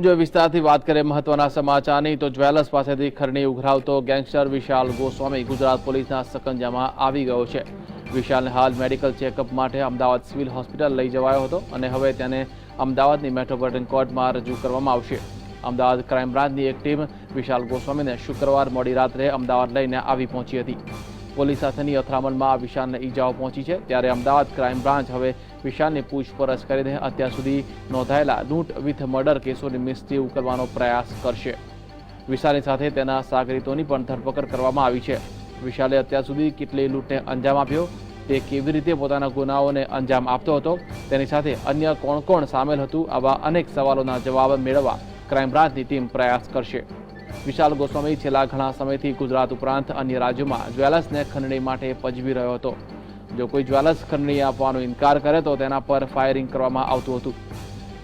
જો વિસ્તારથી વાત કરીએ મહત્વના સમાચારની તો જ્વેલર્સ પાસેથી ખરણી ઉઘરાવતો ગેંગસ્ટર વિશાલ ગોસ્વામી ગુજરાત પોલીસના સકંજામાં આવી ગયો છે। વિશાલને હાલ મેડિકલ ચેકઅપ માટે અમદાવાદ સિવિલ હોસ્પિટલ લઈ જવાયો હતો અને હવે તેને અમદાવાદની મેટ્રોપોલિટન કોર્ટમાં રજૂ કરવામાં આવશે। અમદાવાદ ક્રાઇમ બ્રાન્ચની એક ટીમ વિશાલ ગોસ્વામીને શુક્રવાર મોડી રાત્રે અમદાવાદ લઈને આવી પહોંચી હતી। પોલીસ સાથેની અથડામણમાં વિશાલને ઈજાઓ પહોંચી છે, ત્યારે અમદાવાદ ક્રાઇમ બ્રાન્ચ હવે વિશાલની પૂછપરછ કરીને અત્યાર સુધી નોંધાયેલા લૂંટ વિથ મર્ડર કેસોની મિસ્ટ્રી ઉકેલવાનો પ્રયાસ કરશે। વિશાલની સાથે તેના સાગરીતોની પણ ધરપકડ કરવામાં આવી છે। વિશાલે અત્યાર સુધી કેટલી લૂંટને અંજામ આપ્યો, તે કેવી રીતે પોતાના ગુનાઓને અંજામ આપતો હતો, તેની સાથે અન્ય કોણ કોણ સામેલ હતું, આવા અનેક સવાલોના જવાબ મેળવવા ક્રાઇમ બ્રાન્ચની ટીમ પ્રયાસ કરશે। વિશાલ ગોસ્વામી છેલ્લા ઘણા સમયથી ગુજરાત ઉપરાંત અન્ય રાજ્યોમાં જ્વેલર્સને ખંડણી માટે પજવી રહ્યો હતો। જો કોઈ જ્વેલર્સ ખંડણી આપવાનો ઇનકાર કરે તો તેના પર ફાયરિંગ કરવામાં આવતું હતું।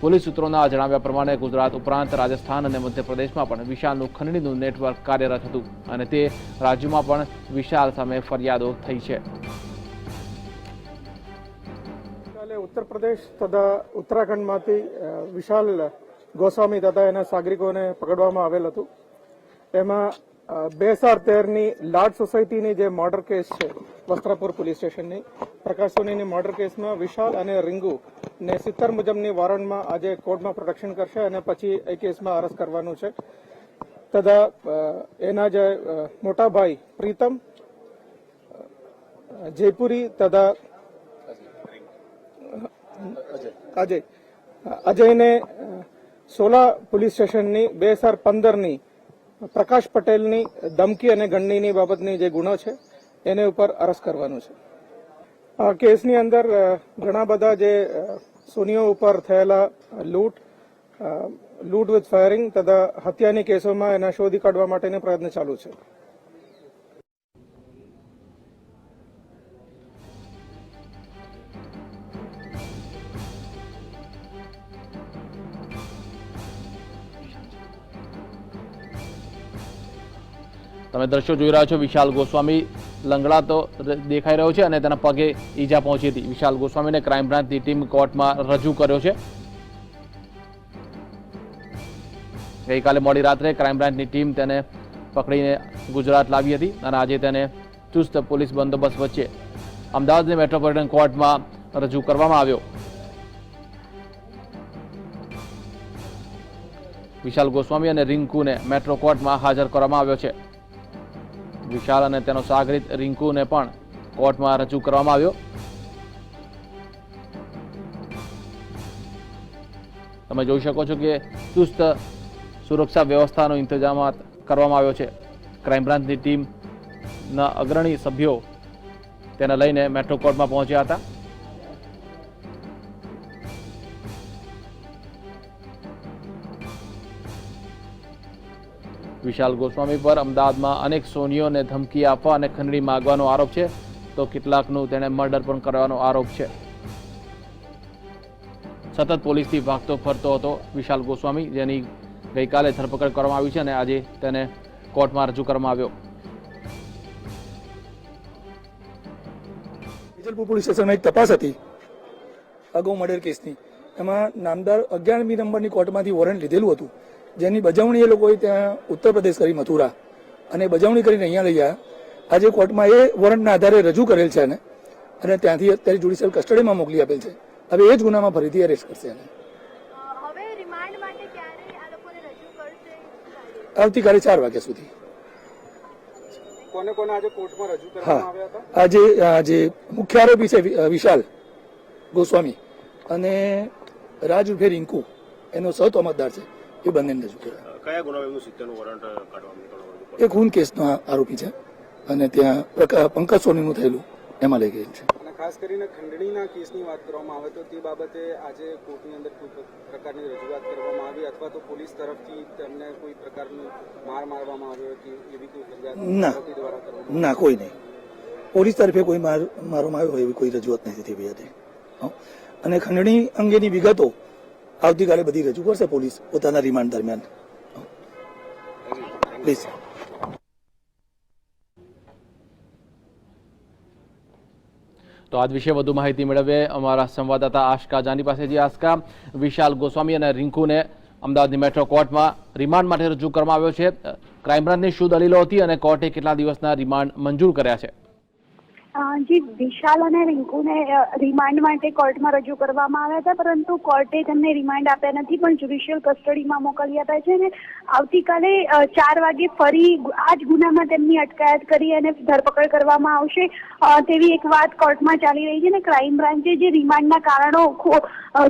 પોલીસ સૂત્રોના જણાવ્યા પ્રમાણે ગુજરાત ઉપરાંત રાજસ્થાન અને મધ્યપ્રદેશમાં પણ વિશાલનું ખંડણીનું નેટવર્ક કાર્યરત હતું અને તે રાજ્યોમાં પણ વિશાલ સામે ફરિયાદો થઈ છે। ઉત્તર પ્રદેશ તથા ઉત્તરાખંડમાંથી વિશાલ ગોસ્વામી તથા એના સાગરિકોને પકડવામાં આવેલ હતું। એમાં 2013ની લાડ સોસાયટીની જે મર્ડર કેસ છે, વસ્ત્રાપુર પોલીસ સ્ટેશનની પ્રકાશ સોનીની મર્ડર કેસમાં વિશાલ અને રીંગુ ને 70 મુજબની વોરંટમાં આજે કોર્ટમાં પ્રોટેક્શન કરશે અને પછી એ કેસમાં અરેસ્ટ કરવાનું છે। તથા એના જે મોટા ભાઈ પ્રીતમ, જયપુરી તથા અજયને સોલા પોલીસ સ્ટેશનની 2015ની પ્રકાશ પટેલની ધમકી અને ગણનીની બાબતની જે ગુનો છે એને ઉપર અરેસ્ટ કરવાનું છે। આ કેસની અંદર ઘણા બધા જે સોનીઓ ઉપર થયેલા લૂંટ વિથ ફાયરિંગ તથા હત્યાની કેસોમાં એના શોધી કાઢવા માટેનો પ્રયત્ન ચાલુ છે। તમે દ્રશ્યો જોઈ રહ્યા છો, વિશાલ ગોસ્વામી લંગડાતો દેખાઈ રહ્યો છે અને તેના પગે ઈજા પહોંચી હતી। વિશાલ ગોસ્વામીને ક્રાઇમ બ્રાન્ચની ટીમ કોર્ટમાં રજૂ કર્યો છે। ગઈકાલે મોડી રાત્રે ક્રાઇમ બ્રાન્ચની ટીમ તેને પકડીને ગુજરાત લાવી હતી અને આજે તેને ચુસ્ત પોલીસ બંદોબસ્ત વચ્ચે અમદાવાદની મેટ્રોપોલિટન કોર્ટમાં રજૂ કરવામાં આવ્યો। વિશાલ ગોસ્વામી અને રિંકુને મેટ્રો કોર્ટમાં હાજર કરવામાં આવ્યો છે। વિશાલ અને તેનો સાગરીત રિંકુને પણ કોર્ટમાં રજૂ કરવામાં આવ્યો। તમે જોઈ શકો છો કે ચુસ્ત સુરક્ષા વ્યવસ્થાનો ઇંતજામાત કરવામાં આવ્યો છે। ક્રાઇમ બ્રાન્ચની ટીમના અગ્રણી સભ્યો તેને લઈને મેટ્રો કોર્ટમાં પહોંચ્યા હતા। વિશાલ ગોસ્વામી પર અમદાવાદમાં અનેક સોનીઓને ધમકી આપવા અને ખંડણી માંગવાનો આરોપ છે, તો કેટલાકનું તેણે મર્ડર પણ કરવાનો આરોપ છે। સતત પોલીસથી ભાગતો ફરતો હતો વિશાલ ગોસ્વામી, જેની ગઈકાલે ધરપકડ કરવામાં આવી છે અને આજે તેને કોર્ટમાં રજૂ કરવામાં આવ્યો। વિજલપુર પોલીસ સ્ટેશનમાં એક તપાસ હતી અગાઉ મર્ડર કેસની, એમાં નામદાર 11મી નંબરની કોર્ટમાંથી વોરંટ લીધેલું હતું, જેની બજાવણી એ લોકોએ ત્યાં ઉત્તર પ્રદેશ કરી મથુરા અને બજાવણી કરીને અહીંયા લઈ આવ્યા। આજે કોર્ટમાં એ વોરંટના આધારે રજૂ કરેલ છે અને ત્યાંથી અત્યારે જ્યુડિશિયલ કસ્ટડીમાં મોકલી આપેલ છે। હવે એ જ ગુનામાં ફરીથી એરેસ્ટ કરશે એને। આવતીકાલે 4 વાગ્યા સુધી। કોને કોને આજે કોર્ટમાં રજૂ કરવામાં આવ્યા હતા? આજે મુખ્ય આરોપી છે વિશાલ ગોસ્વામી અને રાજ ઉર્ફે રિંકુ, એનો સહતોમતદાર છે, એ બંનેને રજૂ કર્યા। કયા ગુનામાં 70નું વોરંટ કાઢવામાં? એ ખૂન કેસનો આરોપી છે અને ત્યાં પંકજ સોનીનું થયેલું એમાં લઈ ગયેલ છે। અને ખાસ કરીને ખંડણીના કેસની વાત કરવામાં આવે તો તે બાબતે આજે કોર્ટની અંદર કોઈ પ્રકારની રજૂઆત કરવામાં આવી અથવા તો પોલીસ તરફથી તેમને કોઈ પ્રકારનું મારવામાં આવ્યો કે એવી કોઈ ફરિયાદ આરોપી દ્વારા કરવામાં? ના, કોઈ નહીં। પોલીસ તરફે કોઈ મારવામાં આવ્યો હોય એવી કોઈ રજૂઆત નથી થઈ હતી। અને ખંડણી અંગેની વિગતો આવતીકાલે બધી રજૂ કરશે પોલીસ પોતાના રિમાન્ડ દરમિયાન। પ્લીઝ। તો આ વિશે વધુ માહિતી મેળવીએ અમારા સંવાદદાતા આશકા જાની પાસેથી। આશકા, વિશાલ ગોસ્વામી અને રિંકુને અમદાવાદની મેટ્રો કોર્ટમાં રિમાન્ડ માટે રજૂ કરવામાં આવ્યો છે. ક્રાઇમ બ્રાન્ચની શું દલીલો હતી અને કોર્ટે કેટલા દિવસના રિમાન્ડ મંજૂર કર્યા છે? જી, વિશાલ અને રિંકુને રિમાન્ડ માટે કોર્ટમાં રજૂ કરવામાં આવ્યા હતા, પરંતુ કોર્ટે તેમને રિમાન્ડ આપ્યા નથી, પણ જ્યુડિશિયલ કસ્ટડીમાં મોકલી આપ્યા છે. અને આવતીકાલે 4 વાગે ફરી આ જ ગુનામાં તેમની અટકાયત કરી અને ધરપકડ કરવામાં આવશે તેવી એક વાત કોર્ટમાં ચાલી રહી છે. અને ક્રાઇમ બ્રાન્ચે જે રિમાન્ડના કારણો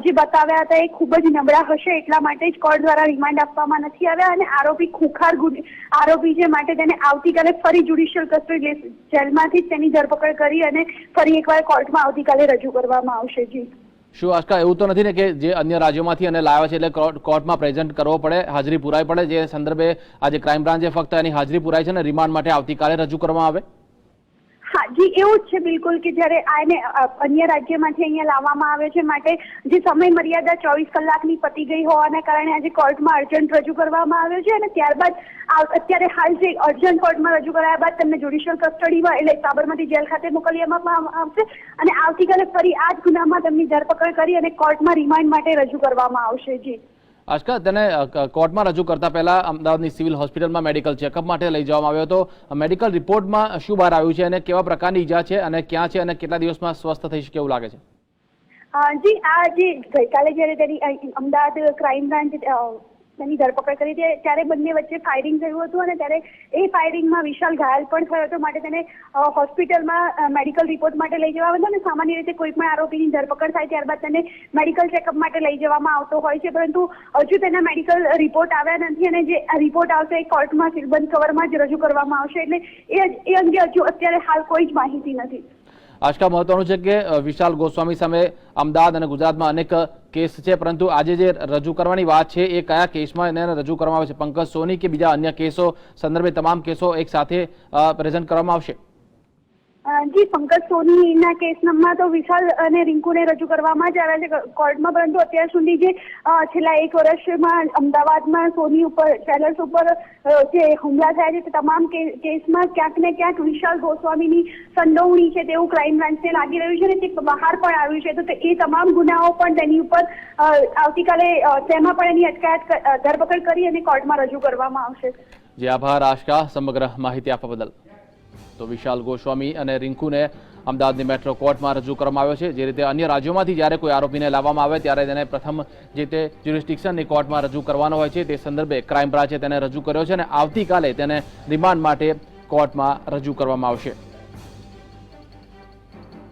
જે બતાવ્યા હતા એ ખૂબ જ નબળા હશે, એટલા માટે જ કોર્ટ દ્વારા રિમાન્ડ આપવામાં નથી આવ્યા. અને આરોપી ખુખાર આરોપી છે, માટે તેને આવતીકાલે ફરી જ્યુડિશિયલ કસ્ટડી જેલમાંથી જ તેની ધરપકડ કરી અને ફરી એકવાર કોર્ટમાં આવતીકાલે રજૂ કરવામાં આવશે. જી, શું આશકા એવું તો નથી ને કે જે અન્ય રાજ્યોમાંથી અને લાવ્યા છે એટલે કોર્ટમાં પ્રેઝન્ટ કરવો પડે, હાજરી પુરાવી પડે, જે સંદર્ભે આજે ક્રાઇમ બ્રાન્ચે ફક્ત એની હાજરી પુરાઈ છે અને રિમાન્ડ માટે આવતીકાલે રજૂ કરવામાં આવે? હા જી, એવું જ છે બિલકુલ, કે જ્યારે આને અન્ય રાજ્યમાંથી અહીંયા લાવવામાં આવે છે, માટે જે સમય મર્યાદા 24 કલાકની પતી ગઈ હોવાના કારણે આજે કોર્ટમાં અર્જન્ટ રજૂ કરવામાં આવ્યો છે. અને ત્યારબાદ અત્યારે હાલ જે અર્જન્ટ કોર્ટમાં રજૂ કરાયા બાદ તેમને જ્યુડિશિયલ કસ્ટડીમાં એટલે સાબરમતી જેલ ખાતે મોકલી આપવામાં આવશે અને આવતીકાલે ફરી આ જ ગુનામાં તેમની ધરપકડ કરી અને કોર્ટમાં રિમાન્ડ માટે રજૂ કરવામાં આવશે. જી આશકા, તેને કોર્ટમાં રજૂ કરતા પહેલા અમદાવાદની સિવિલ હોસ્પિટલમાં મેડિકલ ચેકઅપ માટે લઈ જવામાં આવ્યો હતો. મેડિકલ રિપોર્ટમાં શું બહાર આવ્યું છે અને કેવા પ્રકારની ઈજા છે અને ક્યાં છે અને કેટલા દિવસમાં સ્વસ્થ થઈ શકે એવું લાગે છે? જી, આ જે ગઈકાલે જ્યારે તેની અમદાવાદ ક્રાઇમ બ્રાન્ચ તેની ધરપકડ કરી હતી ત્યારે બંને વચ્ચે ફાયરિંગ થયું હતું અને ત્યારે એ ફાયરિંગમાં વિશાલ ઘાયલ પણ થયો હતો, માટે તેને હોસ્પિટલમાં મેડિકલ રિપોર્ટ માટે લઈ જવામાં આવ્યો. અને સામાન્ય રીતે કોઈ પણ આરોપીની ધરપકડ થાય ત્યારબાદ તેને મેડિકલ ચેકઅપ માટે લઈ જવામાં આવતો હોય છે, પરંતુ હજુ તેના મેડિકલ રિપોર્ટ આવ્યા નથી અને જે રિપોર્ટ આવશે એ કોર્ટમાં સીલબંધ કવરમાં જ રજૂ કરવામાં આવશે. એટલે એ અંગે હજુ અત્યારે હાલ કોઈ જ માહિતી નથી. આશકા, મહત્વનું છે કે વિશાલ ગોસ્વામી સામે અમદાવાદ અને ગુજરાતમાં અનેક કેસ છે, પરંતુ આજે જે રજૂ કરવાની વાત છે એ કયા કેસમાં એને રજૂ કરવામાં આવે છે? પંકજ સોની કે બીજા અન્ય કેસો સંદર્ભે તમામ કેસો એક સાથે પ્રેઝન્ટ કરવામાં આવશે? જી, પંકજ સોનીના કેસમાં તો વિશાલ અને રિંકુને રજૂ કરવામાં જ આવ્યા છે કોર્ટમાં, પરંતુ અત્યાર સુધી જે છેલ્લા 1 વર્ષમાં અમદાવાદમાં સોની ઉપર જ્વેલર્સ ઉપર જે હુમલા થયા છે તે તમામ કેસમાં ક્યાંક ને ક્યાંક વિશાલ ગોસ્વામીની સંડોવણી છે તેવું ક્રાઇમ બ્રાન્ચને લાગી રહ્યું છે અને તે બહાર પણ આવ્યું છે. તો એ તમામ ગુનાઓ પણ તેની ઉપર આવતીકાલે તેમાં પણ એની અટકાયત ધરપકડ કરી અને કોર્ટમાં રજૂ કરવામાં આવશે. જી આભાર આશકા, સમગ્ર માહિતી આપવા બદલ. તો વિશાલ ગોસ્વામી અને રિંકુને અમદાવાદની મેટ્રો કોર્ટમાં રજૂ કરવામાં આવ્યો છે. જે રીતે અન્ય રાજ્યોમાંથી જ્યારે કોઈ આરોપીને લાવવામાં આવે ત્યારે તેને પ્રથમ જે તે જ્યુરિસ્ડિક્શનની કોર્ટમાં રજૂ કરવાનો હોય છે તે સંદર્ભે ક્રાઇમ બ્રાન્ચે તેને રજૂ કર્યો છે અને આવતીકાલે તેને રિમાન્ડ માટે કોર્ટમાં રજૂ કરવામાં આવશે.